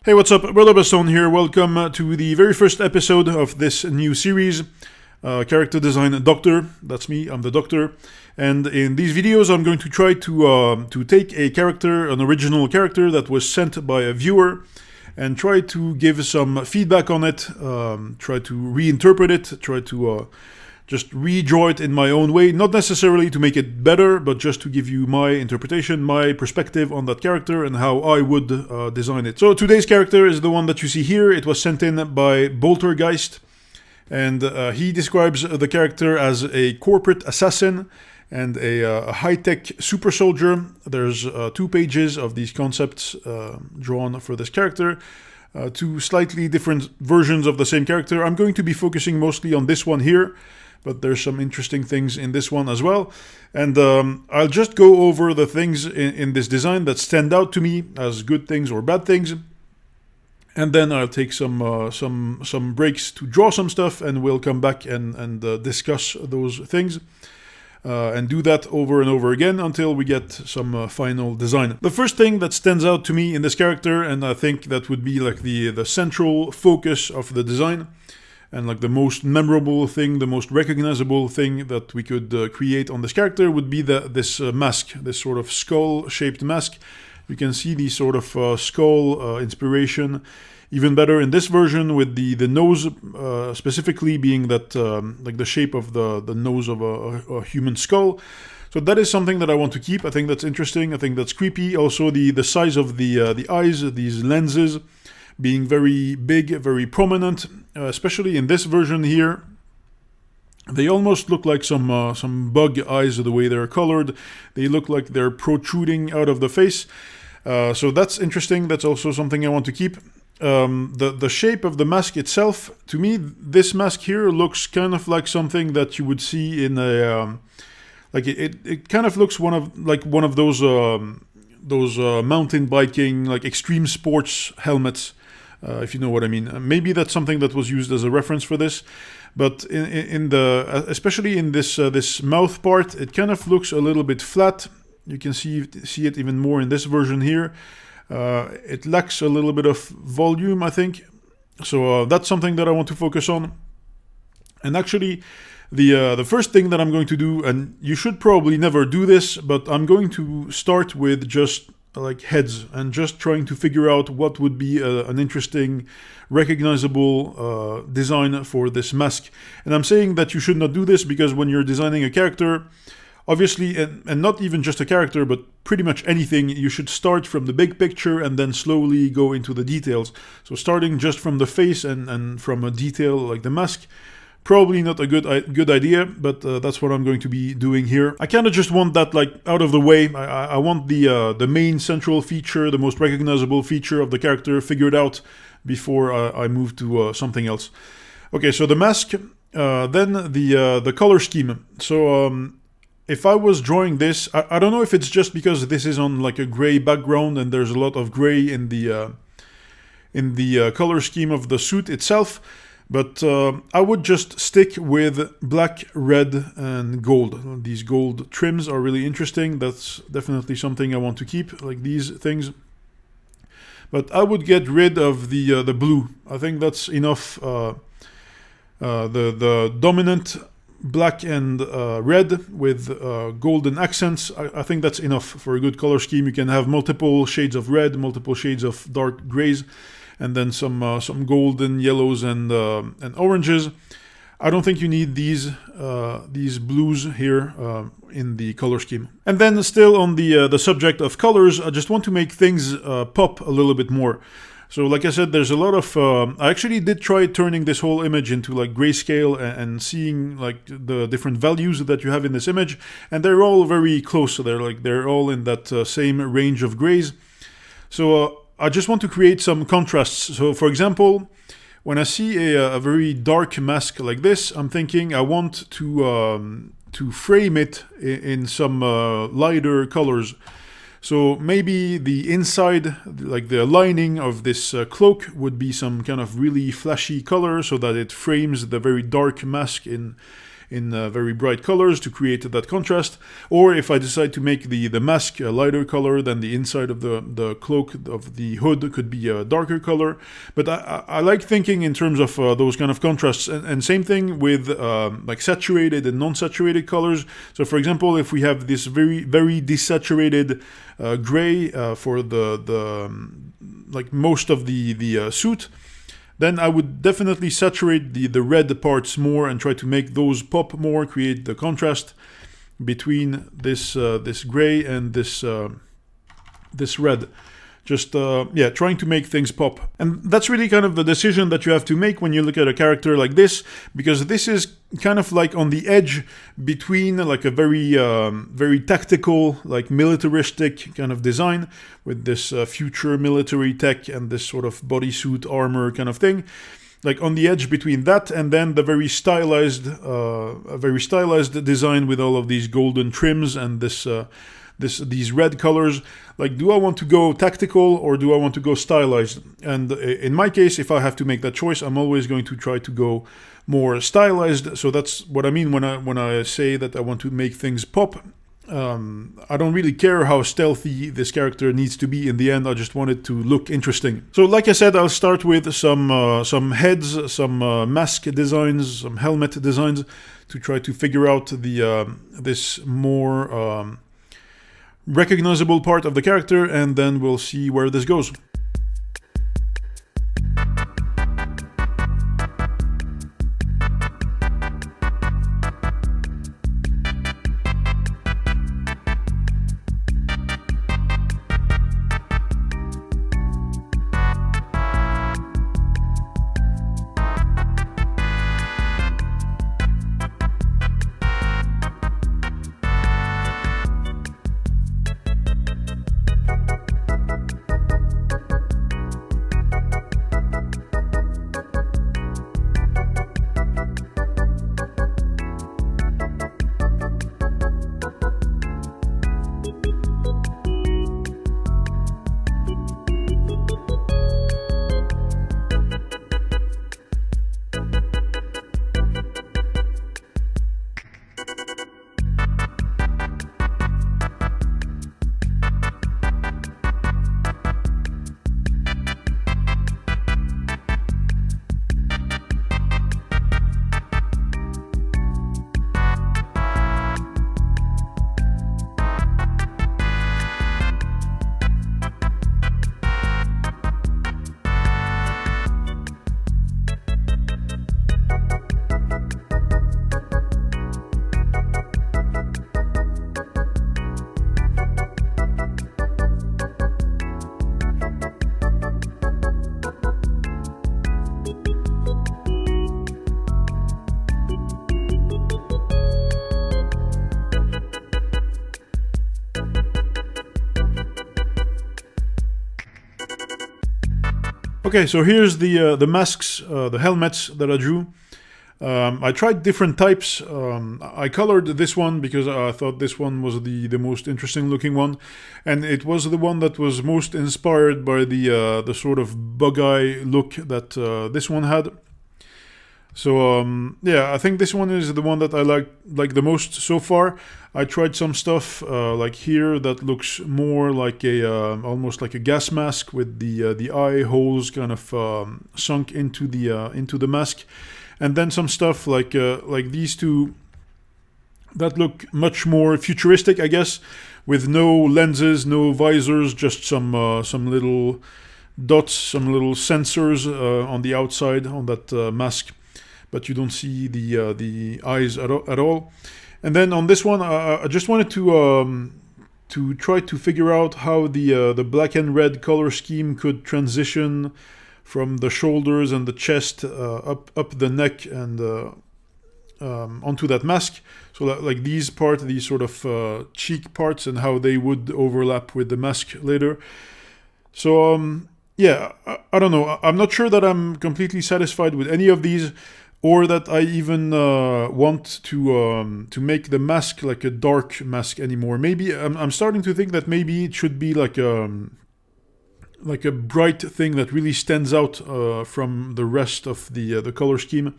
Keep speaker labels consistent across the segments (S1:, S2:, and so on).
S1: Hey, what's up? Brother Stone here. Welcome to the very first episode of this new series, Character Design Doctor. That's me, I'm the Doctor. And in these videos, I'm going to try to take a character, an original character that was sent by a viewer, and try to give some feedback on it, try to reinterpret it, try to just redraw it in my own way, not necessarily to make it better, but just to give you my interpretation, my perspective on that character and how I would design it. So today's character is the one that you see here. It was sent in by Boltergeist, and he describes the character as a corporate assassin and a high-tech super soldier. There's 2 pages of these concepts drawn for this character. 2 slightly different versions of the same character. I'm going to be focusing mostly on this one here, but there's some interesting things in this one as well. And I'll just go over the things in this design that stand out to me as good things or bad things. And then I'll take some breaks to draw some stuff, and we'll come back and discuss those things. And do that over and over again until we get some final design. The first thing that stands out to me in this character, and I think that would be like the central focus of the design, and like the most memorable thing, the most recognizable thing that we could create on this character would be this mask, this sort of skull-shaped mask. You can see the sort of skull inspiration even better in this version, with the nose specifically being that like the shape of the nose of a human skull. So that is something that I want to keep. I think that's interesting. I think that's creepy. Also the size of the eyes, these lenses, being very big, very prominent, especially in this version here. They almost look like some bug eyes, the way they're colored. They look like they're protruding out of the face. So that's interesting. That's also something I want to keep. The shape of the mask itself, to me, this mask here looks kind of like something that you would see in a like it kind of looks one of those mountain biking, like extreme sports helmets. If you know what I mean. Maybe that's something that was used as a reference for this, but in the especially in this mouth part, it kind of looks a little bit flat. You can see it even more in this version here. It lacks a little bit of volume, I think. So that's something that I want to focus on. And actually, the first thing that I'm going to do, and you should probably never do this, but I'm going to start with just like heads and just trying to figure out what would be an interesting, recognizable design for this mask. And I'm saying that you should not do this because when you're designing a character, obviously, and not even just a character, but pretty much anything, you should start from the big picture and then slowly go into the details. So starting just from the face and from a detail like the mask, probably not a good idea, but that's what I'm going to be doing here. I kind of just want that like out of the way. I want the main central feature, the most recognizable feature of the character figured out before I move to something else. Okay, so the mask, then the color scheme. So if I was drawing this, I don't know if it's just because this is on like a gray background and there's a lot of gray in the color scheme of the suit itself. But I would just stick with black, red, and gold. These gold trims are really interesting. That's definitely something I want to keep, like these things. But I would get rid of the blue. I think that's enough. The dominant black and red with golden accents. I think that's enough for a good color scheme. You can have multiple shades of red, multiple shades of dark grays, and then some golden yellows and oranges. I don't think you need these blues here in the color scheme. And then still on the subject of colors, I just want to make things pop a little bit more. So like I said, there's a lot of... I actually did try turning this whole image into like grayscale and seeing like the different values that you have in this image, and they're all very close. So they're all in that same range of grays. So I just want to create some contrasts. So for example, when I see a very dark mask like this, I'm thinking I want to frame it in some lighter colors. So maybe the inside, like the lining of this cloak would be some kind of really flashy color so that it frames the very dark mask in in very bright colors to create that contrast, or if I decide to make the mask a lighter color, then the inside of the cloak of the hood could be a darker color. But I like thinking in terms of those kind of contrasts, and same thing with like saturated and non-saturated colors. So for example, if we have this very desaturated gray for the like most of the suit, then I would definitely saturate the red parts more and try to make those pop more, create the contrast between this gray and this red. Just trying to make things pop. And that's really kind of the decision that you have to make when you look at a character like this, because this is kind of like on the edge between like a very tactical, like militaristic kind of design with this future military tech and this sort of bodysuit armor kind of thing. Like on the edge between that and then the very stylized design with all of these golden trims and these red colors. Like, do I want to go tactical or do I want to go stylized? And in my case, if I have to make that choice, I'm always going to try to go more stylized. So that's what I mean when I say that I want to make things pop. I don't really care how stealthy this character needs to be in the end. I just want it to look interesting. So like I said, I'll start with some heads, some mask designs, some helmet designs to try to figure out this more recognizable part of the character, and then we'll see where this goes. Okay, so here's the masks, the helmets that I drew. I tried different types. I colored this one because I thought this one was the most interesting looking one, and it was the one that was most inspired by the sort of bug eye look that this one had. So I think this one is the one that I like the most so far. I tried some stuff like here that looks more like almost like a gas mask with the eye holes kind of sunk into the mask, and then some stuff like these two that look much more futuristic, I guess, with no lenses, no visors, just some little dots, some little sensors on the outside on that mask. But you don't see the eyes at all. And then on this one, I just wanted to try to figure out how the black and red color scheme could transition from the shoulders and the chest up the neck and onto that mask. So like these sort of cheek parts, and how they would overlap with the mask later. So I don't know. I'm not sure that I'm completely satisfied with any of these, or that I even want to make the mask like a dark mask anymore. Maybe I'm starting to think that maybe it should be like a bright thing that really stands out from the rest of the color scheme.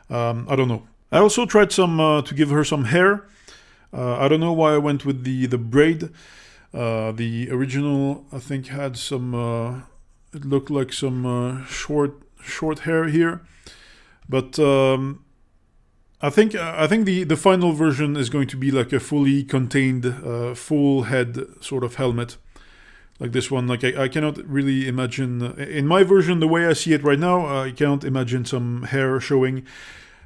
S1: I don't know. I also tried to give her some hair. I don't know why I went with the braid. The original, I think, had some. It looked like some short hair here, but I think the final version is going to be like a fully contained, full head sort of helmet, like this one. Like I cannot really imagine in my version, the way I see it right now, I cannot imagine some hair showing.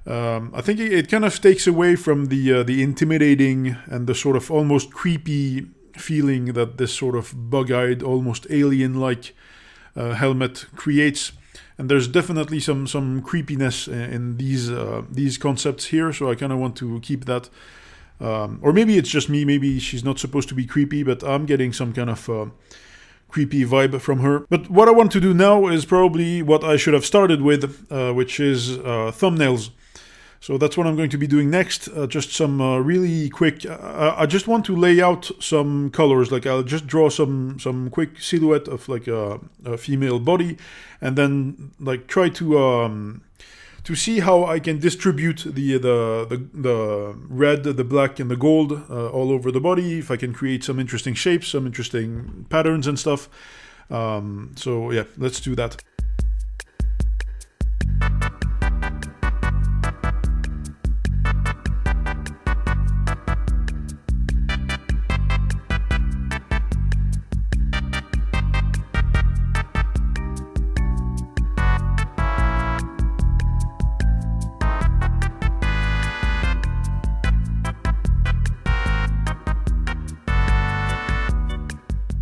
S1: I think it kind of takes away from the intimidating and the sort of almost creepy feeling that this sort of bug-eyed, almost alien-like helmet creates. And there's definitely some creepiness in these concepts here, so I kind of want to keep that. Or maybe it's just me. Maybe she's not supposed to be creepy, but I'm getting some kind of creepy vibe from her. But what I want to do now is probably what I should have started with, which is thumbnails. So that's what I'm going to be doing next. Just some really quick. I just want to lay out some colors. Like I'll just draw some quick silhouette of like a female body, and then like try to see how I can distribute the red, the black, and the gold all over the body. If I can create some interesting shapes, some interesting patterns and stuff. So yeah, let's do that.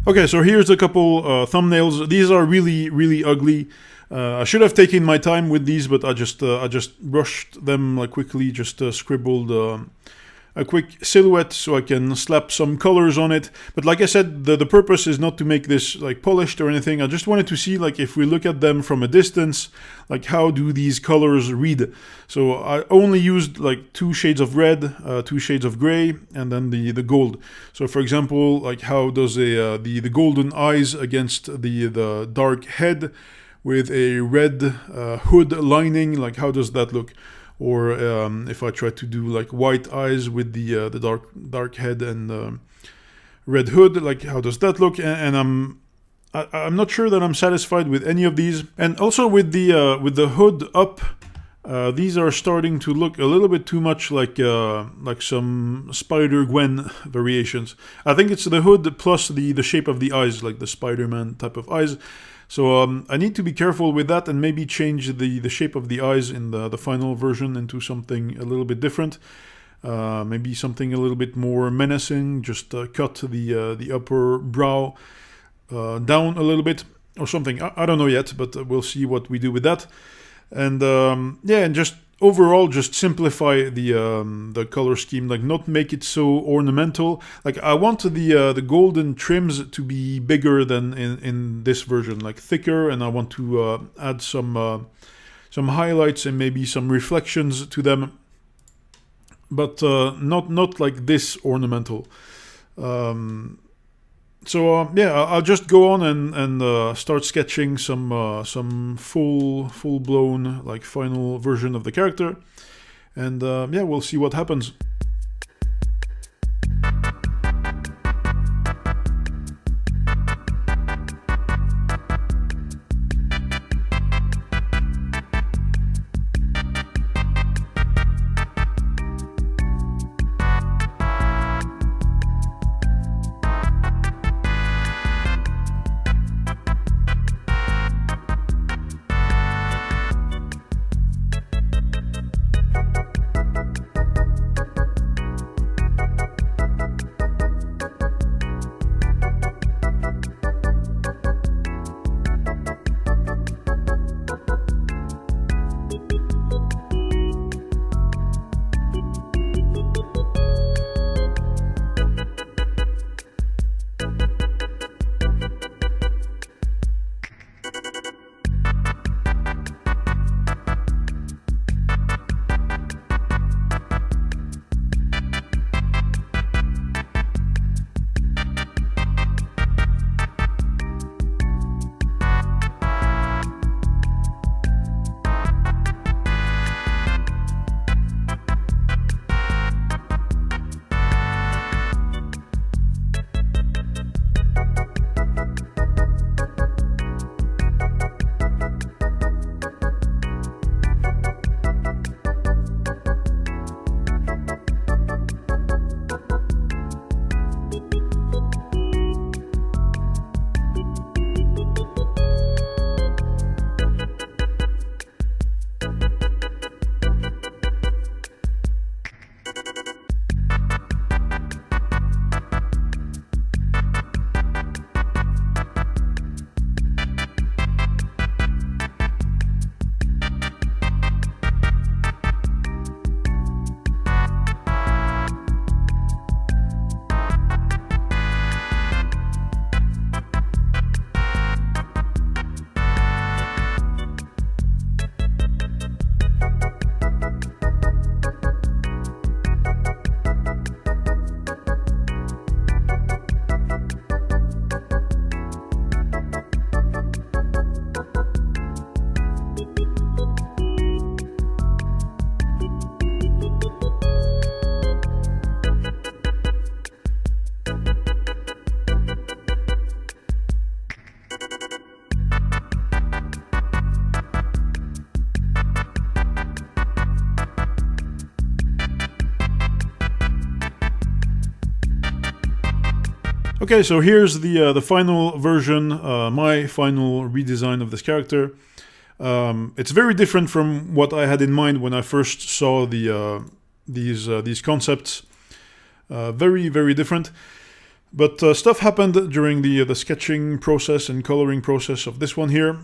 S1: Okay, so here's a couple thumbnails. These are really, really ugly. I should have taken my time with these, but I just rushed them like quickly. Just scribbled a quick silhouette so I can slap some colors on it. But like I said, the purpose is not to make this like polished or anything. I just wanted to see like if we look at them from a distance, like how do these colors read. So I only used like 2 shades of red, 2 shades of gray, and then the gold. So for example, like how does the golden eyes against the dark head with a red hood lining, like how does that look? Or if I try to do like white eyes with the dark head and red hood, like how does that look? And I'm not sure that I'm satisfied with any of these. And also with the hood up, these are starting to look a little bit too much like some Spider-Gwen variations. I think it's the hood plus the shape of the eyes, like the Spider-Man type of eyes. So I need to be careful with that and maybe change the shape of the eyes in the final version into something a little bit different. Maybe something a little bit more menacing, just cut the upper brow down a little bit or something. I don't know yet, but we'll see what we do with that. And yeah, and just overall just simplify the color scheme, like not make it so ornamental. Like I want the golden trims to be bigger than in this version, like thicker, and I want to add some highlights and maybe some reflections to them, but not like this ornamental. So yeah, I'll just go on and start sketching some full-blown like final version of the character, and yeah, we'll see what happens. Okay, so here's the final version, my final redesign of this character. It's very different from what I had in mind when I first saw these concepts. Very, very different. But stuff happened during the sketching process and coloring process of this one here.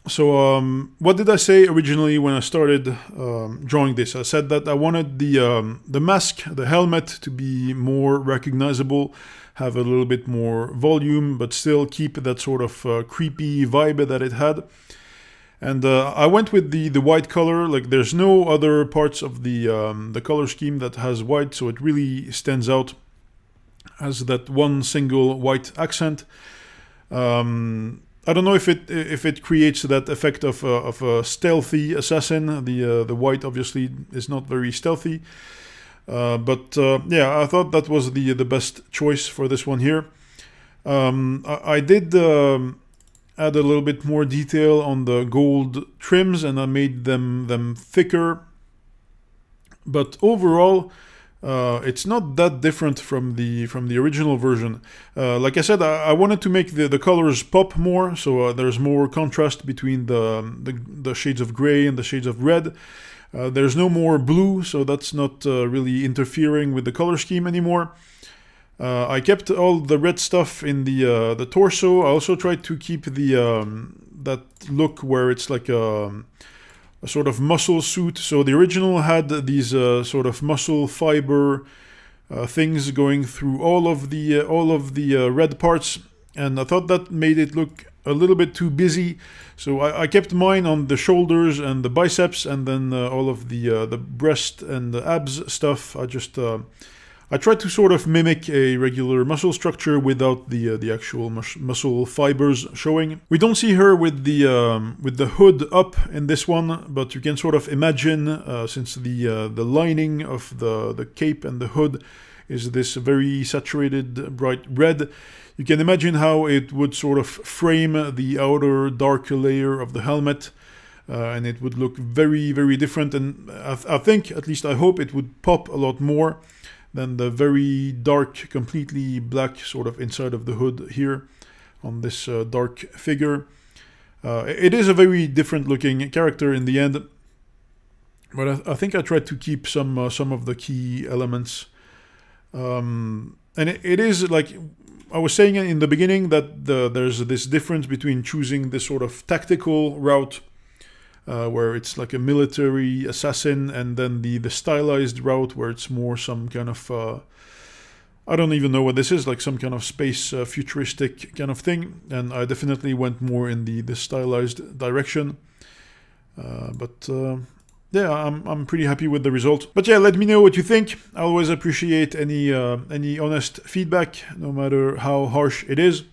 S1: So what did I say originally when I started drawing this? I said that I wanted the mask, the helmet, to be more recognizable, have a little bit more volume, but still keep that sort of creepy vibe that it had. And I went with the white color. Like, there's no other parts of the color scheme that has white, so it really stands out as that one single white accent. I don't know if it creates that effect of a stealthy assassin. The white obviously is not very stealthy, but yeah, I thought that was the best choice for this one here. I did add a little bit more detail on the gold trims, and I made them thicker. But overall, it's not that different from the original version. Like I said, I wanted to make the colors pop more, so there's more contrast between the shades of gray and the shades of red. There's no more blue, so that's not really interfering with the color scheme anymore. I kept all the red stuff in the torso. I also tried to keep that look where it's like a sort of muscle suit. So the original had these sort of muscle fiber things going through all of the red parts, and I thought that made it look a little bit too busy. So I kept mine on the shoulders and the biceps, and then all of the breast and the abs stuff. I tried to sort of mimic a regular muscle structure without the actual muscle fibers showing. We don't see her with the hood up in this one, but you can sort of imagine, since the lining of the cape and the hood is this very saturated bright red, you can imagine how it would sort of frame the outer dark layer of the helmet, and it would look very, very different. And I think, at least I hope, it would pop a lot more than the very dark, completely black sort of inside of the hood here on this dark figure. It is a very different looking character in the end, but I think I tried to keep some of the key elements. And it is like I was saying in the beginning, that there's this difference between choosing this sort of tactical route, where it's like a military assassin, and then the stylized route where it's more some kind of I don't even know what this is, like some kind of space futuristic kind of thing. And I definitely went more in the stylized direction. But yeah, I'm pretty happy with the result. But yeah, let me know what you think. I always appreciate any honest feedback, no matter how harsh it is.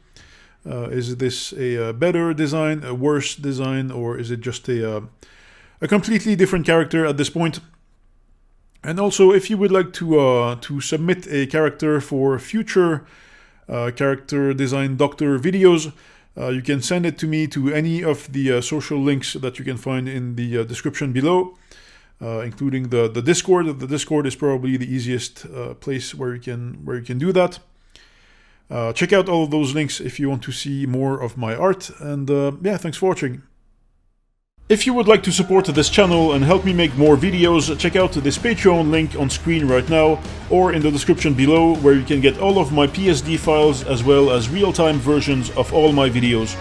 S1: Is this a better design, a worse design, or is it just a completely different character at this point? And also, if you would like to submit a character for future character design doctor videos, you can send it to me to any of the social links that you can find in the description below, including the Discord. The Discord is probably the easiest place where you can do that. Check out all of those links if you want to see more of my art, and yeah, thanks for watching. If you would like to support this channel and help me make more videos, check out this Patreon link on screen right now, or in the description below, where you can get all of my PSD files as well as real-time versions of all my videos.